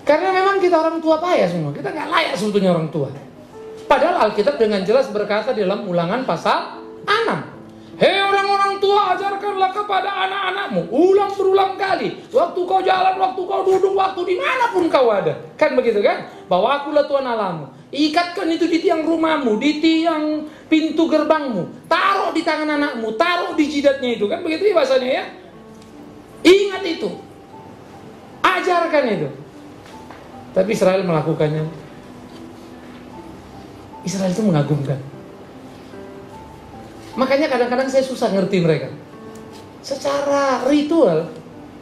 Karena memang kita orang tua payah semua. Kita nggak layak sebetulnya orang tua. Padahal Alkitab dengan jelas berkata di dalam Ulangan pasal 6. Hei orang-orang tua, ajarkanlah kepada anak-anakmu ulang berulang kali. Waktu kau jalan, waktu kau duduk, waktu dimanapun kau ada. Kan begitu kan? Bahwa akulah Tuhan Allahmu. Ikatkan itu di tiang rumahmu, di tiang pintu gerbangmu. Taruh di tangan anakmu, taruh di jidatnya itu. Kan begitu ya bahasanya ya? Ingat itu. Ajarkan itu. Tapi Israel melakukannya. Israel itu mengagumkan. Makanya kadang-kadang saya susah ngerti mereka. Secara ritual,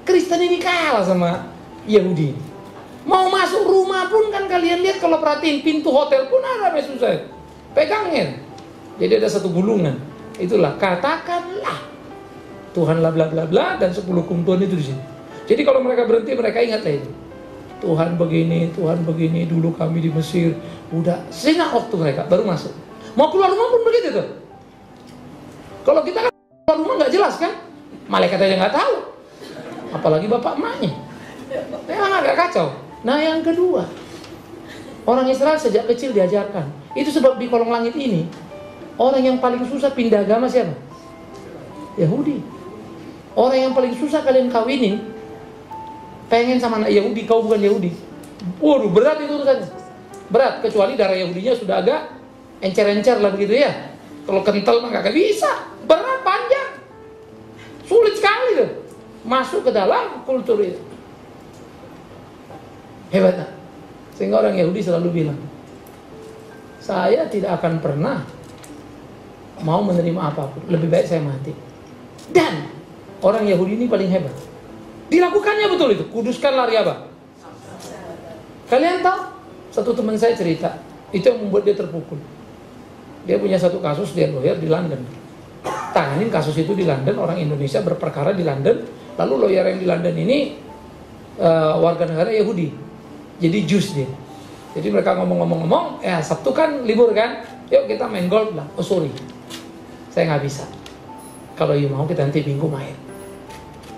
Kristen ini kalah sama Yahudi. Mau masuk rumah pun kan kalian lihat kalau perhatiin pintu hotel pun ada susah. Pegangin. Jadi ada satu gulungan. Itulah katakanlah Tuhanlah bla bla bla dan 10 hukum Tuhan itu di sini. Jadi kalau mereka berhenti mereka ingatlah itu. Tuhan begini, dulu kami di Mesir. Udah sejenak waktu mereka baru masuk. Mau keluar rumah pun begitu tuh. Kalau kita kan keluar rumah nggak jelas kan, malaikat aja nggak tahu, apalagi bapak emaknya. Memang agak kacau. Nah yang kedua, orang Israel sejak kecil diajarkan. Itu sebab di kolong langit ini, orang yang paling susah pindah agama siapa? Yahudi. Orang yang paling susah kalian kawinin, pengen sama anak Yahudi, kau bukan Yahudi. Waduh, berat itu urusannya. Berat, kecuali darah Yahudinya sudah agak encer-encer lah begitu ya. Kalau kental mah gak bisa. Berat, panjang. Sulit sekali tuh masuk ke dalam kultur itu. Hebat. Sehingga orang Yahudi selalu bilang, saya tidak akan pernah mau menerima apapun. Lebih baik saya mati. Dan orang Yahudi ini paling hebat. Dilakukannya betul itu. Kuduskan lari apa? Kalian tahu? Satu teman saya cerita, itu yang membuat dia terpukul. Dia punya satu kasus, dia lawyer di London. Tanganin kasus itu di London, orang Indonesia berperkara di London. Lalu lawyer yang di London ini warga negara Yahudi. Jadi Jews dia. Jadi mereka ngomong-ngomong, Sabtu kan libur kan? Yuk kita main golf lah. Oh sorry, saya nggak bisa. Kalau you mau kita nanti Minggu main.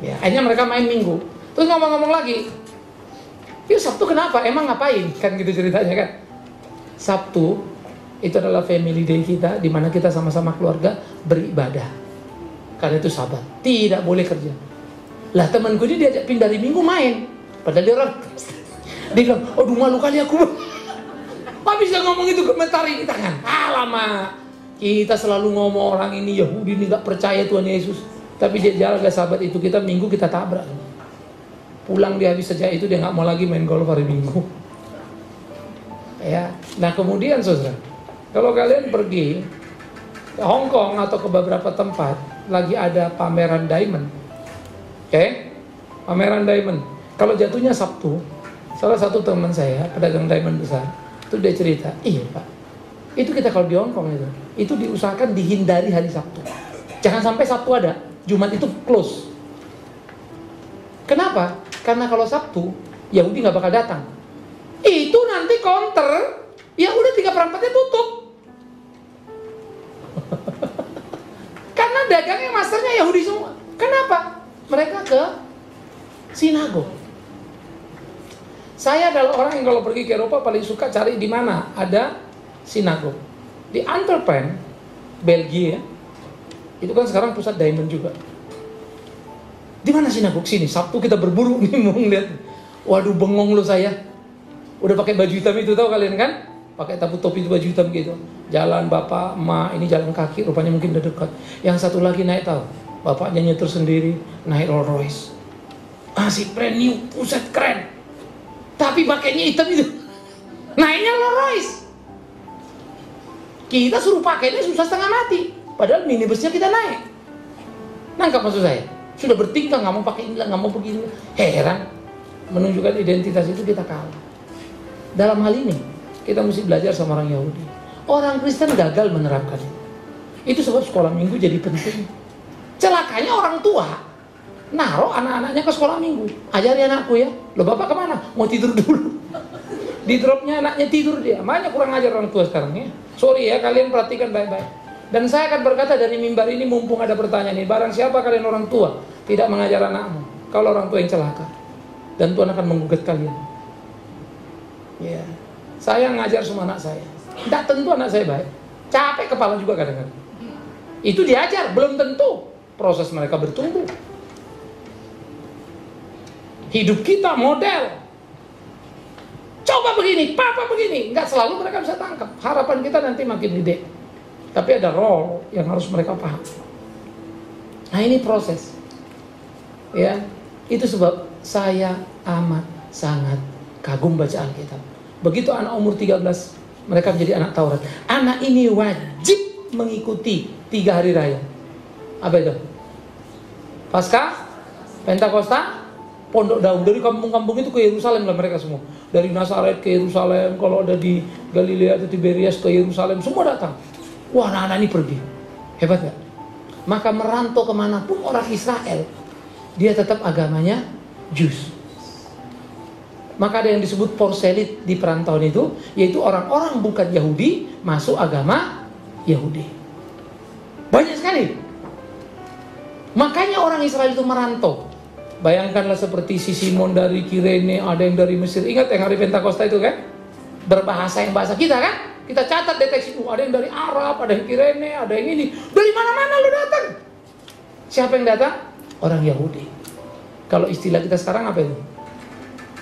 Ya, akhirnya mereka main Minggu. Terus ngomong-ngomong lagi, yuk Sabtu kenapa? Emang ngapain? Kan gitu ceritanya kan. Sabtu itu adalah family day kita, di mana kita sama-sama keluarga beribadah. Karena itu Sabat, tidak boleh kerja. Lah temanku ini diajak pindah dari Minggu main, padahal dia orang. Dia bilang, aduh malu kali aku. Habis dia ngomong itu komentari di tangan. Alamak, kita selalu ngomong orang ini Yahudi ini gak percaya Tuhan Yesus. Tapi dia jaga Sabat itu, kita Minggu kita tabrak. Pulang dia habis saja itu dia gak mau lagi main golf hari Minggu. Ya, nah kemudian saudara, kalau kalian pergi ke Hong Kong atau ke beberapa tempat lagi ada pameran diamond, pameran diamond. Kalau jatuhnya Sabtu, salah satu teman saya pedagang diamond besar, itu dia cerita, iya Pak, itu kita kalau di Hong Kong itu diusahakan dihindari hari Sabtu. Jangan sampai Sabtu ada, Jumat itu close. Kenapa? Karena kalau Sabtu Yahudi nggak bakal datang. Itu nanti counter, ya udah 3/4-nya tutup. Karena dagangnya masternya Yahudi semua. Kenapa? Mereka ke sinagog. Saya adalah orang yang kalau pergi ke Eropa paling suka cari di mana ada sinagog. Di Antwerpen, Belgia, itu kan sekarang pusat diamond juga. Di mana sinagog? Sini. Sabtu kita berburu nih mau ngeliat. Waduh bengong lo saya. Udah pakai baju hitam itu tahu kalian kan? Pakai tabu topi itu baju hitam gitu. Jalan bapak, emak, ini jalan kaki, rupanya mungkin udah dekat. Yang satu lagi naik tahu, bapaknya nyetir sendiri, naik Rolls Royce. Si brand new, puset keren. Tapi pakainya hitam itu. Naiknya Rolls Royce. Kita suruh pakainya susah setengah mati. Padahal minibusnya kita naik. Nangkap maksud saya? Sudah bertingkah, nggak mau pakai ini, nggak mau begini. Heran. Menunjukkan identitas itu kita kalah. Dalam hal ini kita mesti belajar sama orang Yahudi. Orang Kristen gagal menerapkannya. Itu sebab sekolah minggu jadi penting. Celakanya orang tua naruh anak-anaknya ke sekolah minggu. Ajari anakku ya. Loh bapak kemana? Mau tidur dulu. Di dropnya anaknya tidur dia. Makanya kurang ajar orang tua sekarang ya. Sorry ya, kalian perhatikan baik-baik. Dan saya akan berkata dari mimbar ini, mumpung ada pertanyaan ini, barang siapa kalian orang tua tidak mengajar anakmu, kalau orang tua yang celaka, dan Tuhan akan menggugat kalian. Ya, saya ngajar semua anak saya. Tidak tentu anak saya baik. Capek kepala juga kadang-kadang. Itu diajar, belum tentu proses mereka bertumbuh. Hidup kita model. Coba begini, papa begini. Nggak selalu mereka bisa tangkap. Harapan kita nanti makin gede. Tapi ada role yang harus mereka paham. Nah ini proses. Ya, itu sebab saya amat sangat kagum baca Alkitab. Begitu anak umur 13, mereka menjadi anak Taurat. Anak ini wajib mengikuti 3 hari raya. Apa itu? Paskah, Pentakosta, Pondok Daun. Dari kampung-kampung itu ke Yerusalem lah mereka semua. Dari Nazaret ke Yerusalem, kalau ada di Galilea atau Tiberias ke Yerusalem, semua datang. Wah, anak-anak ini pergi. Hebat gak? Maka merantau kemanapun orang Israel, dia tetap agamanya Jus. Maka ada yang disebut porselit di perantauan itu, yaitu orang-orang bukan Yahudi masuk agama Yahudi. Banyak sekali. Makanya orang Israel itu merantau. Bayangkanlah seperti si Simon dari Kirene, ada yang dari Mesir. Ingat yang hari Pentakosta itu kan? Berbahasa yang bahasa kita kan? Kita catat deteksi, ada yang dari Arab, ada yang Kirene, ada yang ini. Dari mana-mana lo datang. Siapa yang datang? Orang Yahudi. Kalau istilah kita sekarang apa itu?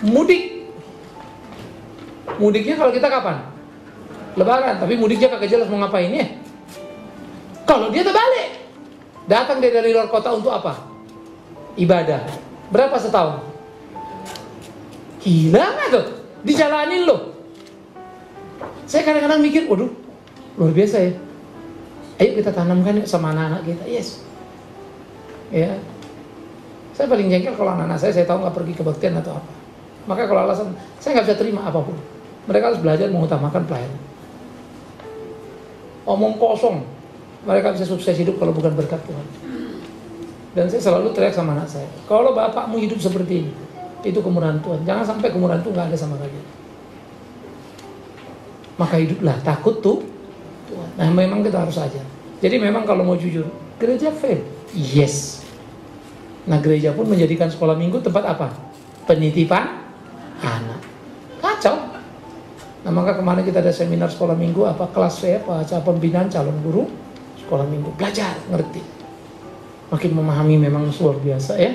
Mudik. Mudiknya kalau kita kapan? Lebaran, tapi mudiknya kagak jelas mau ngapain ya. Kalau dia terbalik, datang dia dari luar kota untuk apa? Ibadah. Berapa setahun? Gila nggak tuh? Dijalanin loh. Saya kadang-kadang mikir, waduh, luar biasa ya. Ayo kita tanamkan sama anak-anak kita. Yes. Ya. Saya paling jengkel kalau anak-anak saya tahu nggak pergi kebaktian atau apa. Maka kalau alasan, saya nggak bisa terima apapun. Mereka harus belajar mengutamakan pelayanan. Omong kosong, mereka bisa sukses hidup kalau bukan berkat Tuhan. Dan saya selalu teriak sama anak saya, kalau bapakmu hidup seperti ini, itu kemurahan Tuhan. Jangan sampai kemurahan Tuhan nggak ada sama kalian. Maka hiduplah takut tuh Tuhan. Nah memang kita harus ajar. Jadi memang kalau mau jujur, gereja fail. Yes. Nah gereja pun menjadikan sekolah minggu tempat apa? Penitipan anak. Kacau. Nah maka kemarin kita ada seminar sekolah minggu, apa kelas saya, acara pembinaan calon guru sekolah minggu. Belajar, ngerti. Makin memahami memang luar biasa ya.